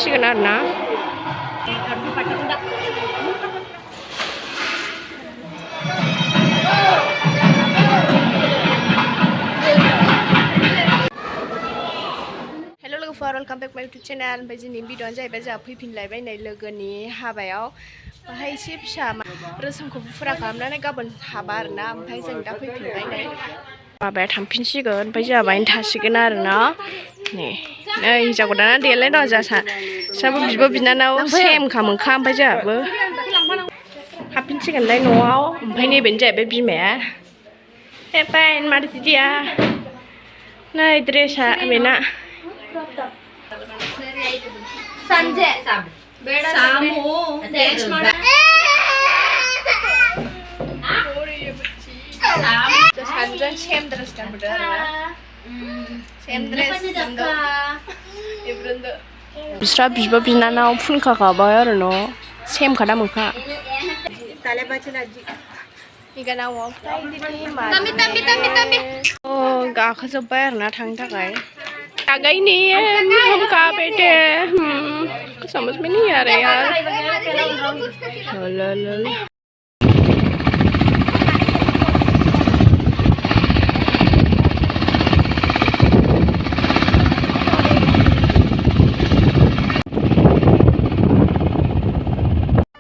थांफिनसिगोन आरो ना लोगोफोर welcome bake my YouTube channel ओमफ्राय जोंनि भिडिअ'आनो जाहैबाय जोंहा फैफिनलायबाय नै लोगोनि हाबायाव बाहाय एसे फिसा रोसोमखौ फुरा खालामनानै गाबोन हाबा आरोना ओमफ्राय जों दा फैफिनबाय नै माबाया थांफिनसिगोन ओमफ्राय जोंहा बाहायनो थासिगोन आरोना नै हिन्जाव गोदाना देलाय दं जोंहाबो बिब' बिनानाव सेमखा मोनखा ओमफ्राय जोंहाबो हाबफिनसिगोनलाय न'आव ओमफ्राय नैबेनो जाहैबाय बिमाया फाइन मारजिया नै ड्रेसा बेना संजय सामू सानजों सेम ड्रेस गानबोदों आरोना सेम ड्रेस बिस्रा बिब' बिनानाव फुनखा खाबाय आरो न' सेमखा दा मोखा गाखोजोब्बाय आरोना थांनो थाखाय आ गई नहीं है हम कहाँ बैठे हैं समझ में नहीं आ रहा यार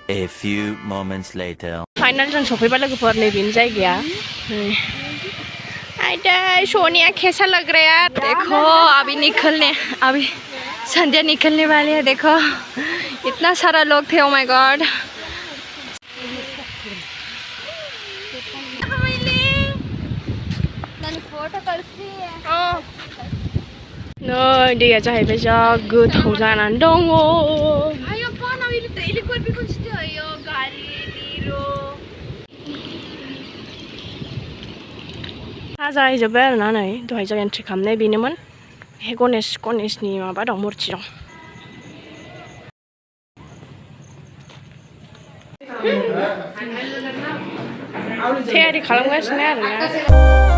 A few moments later. Final जों सफैबाय लोगोफोर नैबेनि जायगाया सोनिया कैसा लग रहा है यार देखो अभी निकलने अभी संध्या निकलने वाली है देखो इतना सारा लोग थे ओ माय गॉड नै दैया जाहैबाय जा गोथौ जानानै दङ जाहैजोब्बाय आरोना नै दहाय जों एन्ट्रि खालामनाय बेनोमोन गणेशनि माबा दं मुरथि दं थियारि खालामगासिनो आरोना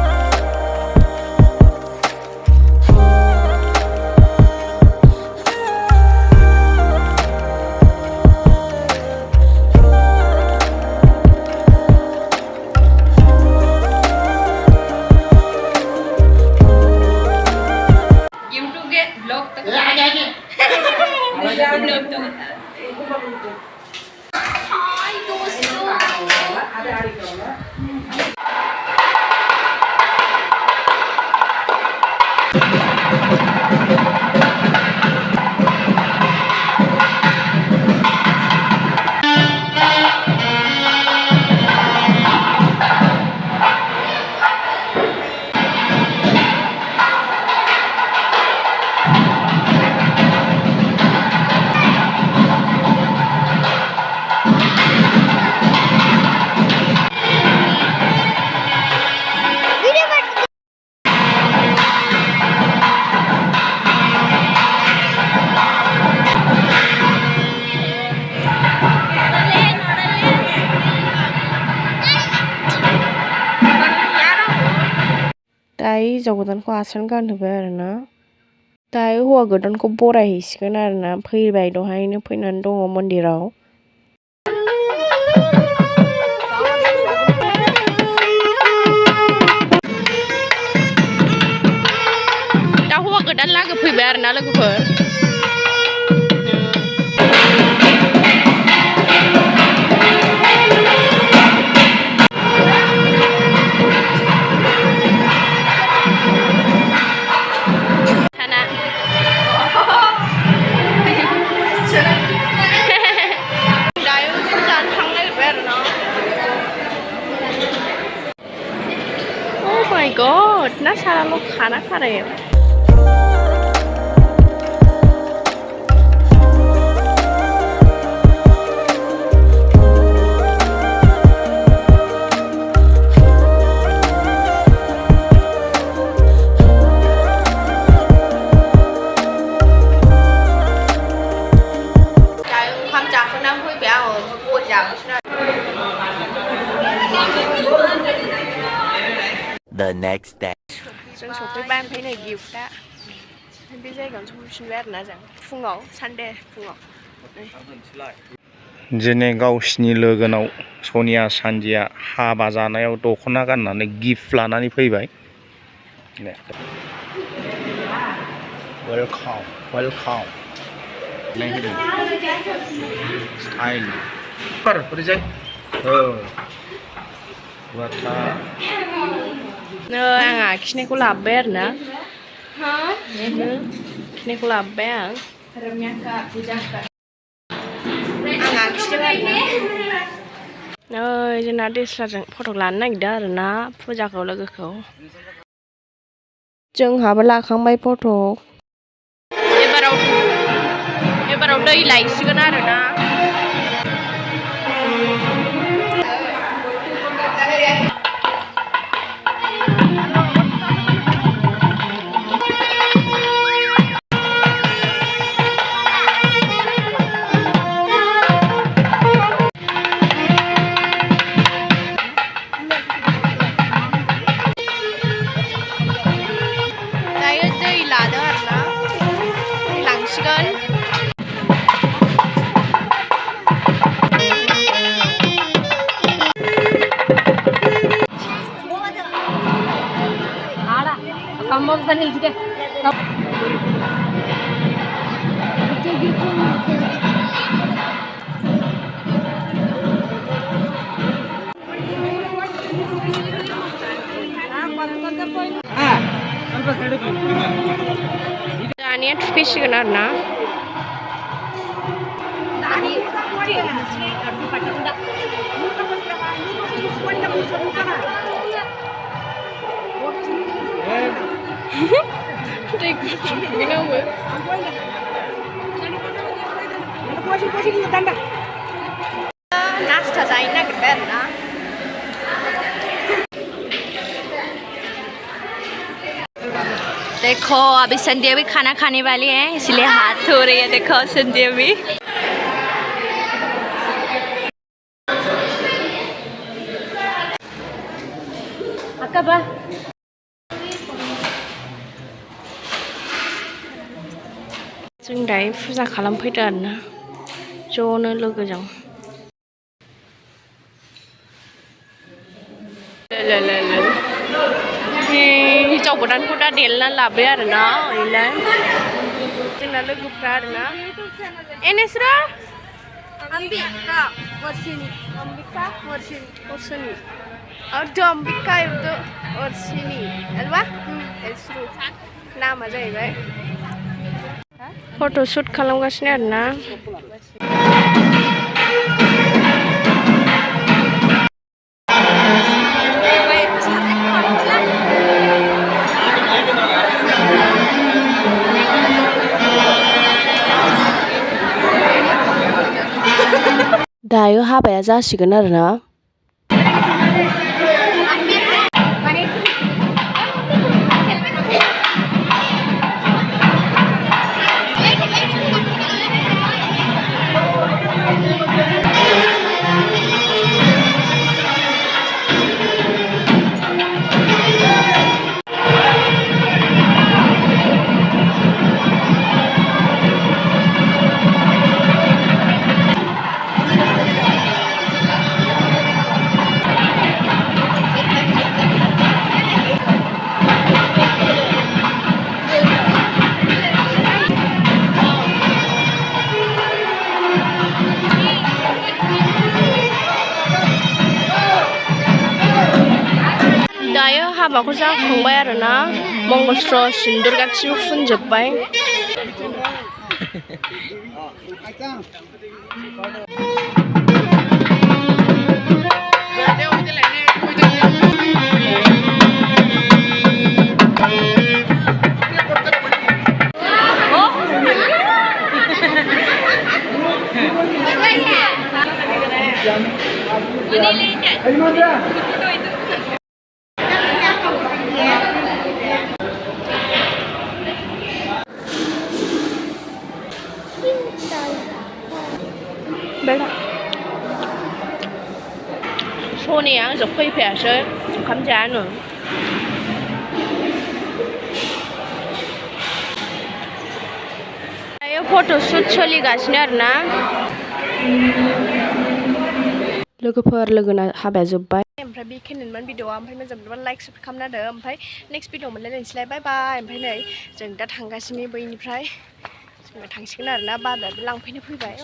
दायो हिन्जाव गोदानखौ आसान गानहोबाय आरोना दायो हौवा गोदानखौ बरायहैसिगोन आरोना फैबाय दहायनो फैनानै दङ मन्दिराव दा हौवा गोदान लागो फैबाय आरोना लोगोफोर my god, nasa lo khana kha rahe ho The next day. Dân sụp với ban thấy này gift đó बे जायगायावनो सफैफिनबाय आरोना जों फुङाव सानडे फुङाव दिनै गावसिनि लोगोनाव सनिया सान्दिया हाबा जानायाव दख'ना गाननानै गिफ्ट लानानै फैबाय वेलकाम वेलकाम स्टाइल ओरैजाय आं आखिनायखौ लाबोबाय आरोना आखिनायखौ लाबोबाय आं आखिदों आरोना जोंना देस्लाजों फट' लानो नागिरदों आरोना फुजाखौ लोगोखौ जोंहाबो लाखांबाय फट' एबाराव दै लायसिगोन आरोना दायो दै लादों आरोना दै लांसिगोन दानिया थुखैसिगोन आरोना नाश्ता जाहैनो नागिरबाय आरोना देखो अभी संध्या भी खाना खाने वाली है इसलिए हाथ धो रही है देखो संध्या भी अक्का जों दायो फुजा खालामफैदों आरोना ज'नो लोगोजों हिन्जाव गोदानखौ दा देलना लाबोबाय आरोना ओरैलाय जोंना लोगोफ्रा आरोना एनेस्रा अंबिका वर्षिनी और अंबिका वर्षिनी अल्वा एस्रु नामा जाहैबाय फट' शुट खालामगासिनो आरोना दायो हाबाया जासिगोन आरोना दायो हाबाखौ जाखांबाय आरोना मंगलस्त्र सिन्दुर गासिबो फुनजोब्बाय सनिया आंजों फैफायासै ओंखाम जानो फट'शुट सोलिगासिनो आरोना लोगोफोर लोगोना हाबाया जोब्बाय ओमफ्राय बेखिनिमोन भिडिअआ ओमफ्राय मोजां मोनोबा लाइक साबस्क्राइब खालामना होदो ओमफ्राय नेक्स्ट भिडिअ मोनलायलायनोसैलाय बाय बाय ओमफ्राय नै जों दा थांगासिनो बैनिफ्राय जोङो थांसिगोन आरोना बाबायाबो लांफैनो फैबाय